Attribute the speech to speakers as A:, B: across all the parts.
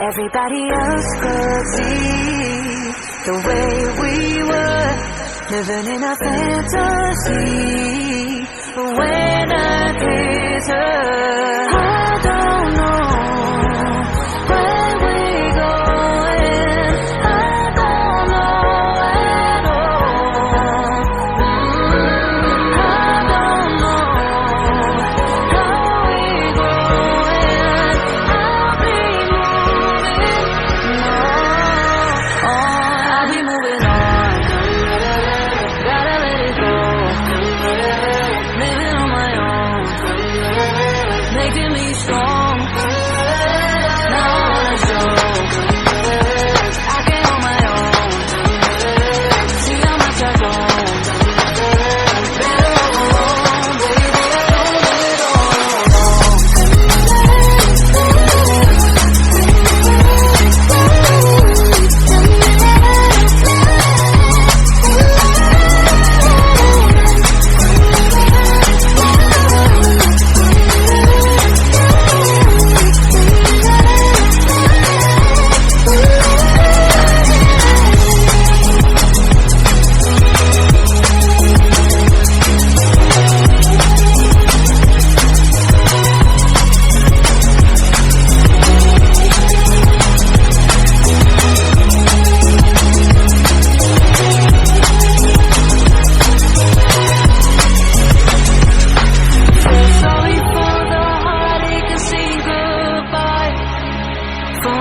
A: Everybody else could see the way we were, living in a fantasy. But when I kiss her, I don't know where we're going. I don't know at all. I don't know how we're going. I'll be moving on. I'll be moving on. Gotta let it go. Living on my own, making me strong. Now I wanna show I can hold my own. See how much I've grown. Better off alone, baby. Don't do it all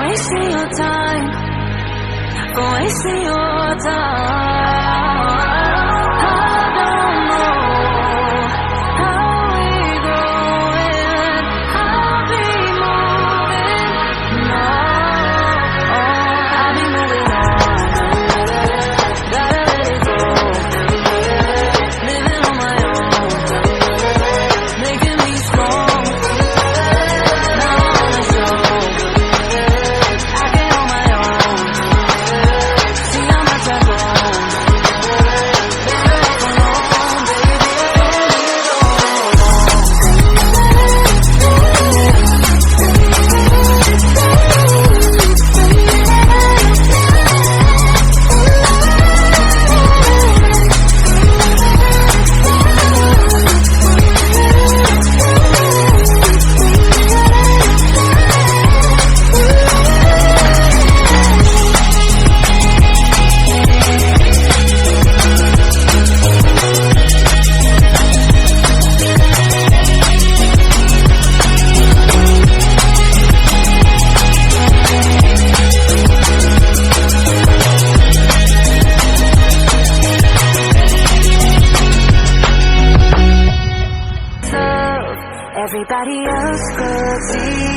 A: wasting your time, for wasting your time. I don't know how we're going. I'll be moving on. I'll be moving on. Gotta let it go. Living on my own, making me strong. Now I wanna show I can hold my own. See how much I've grown. Better off alone, baby. Everybody else could see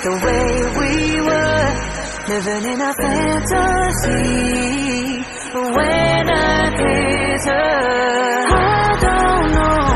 A: the way we were, living in a fantasy. But when I kiss her, I don't know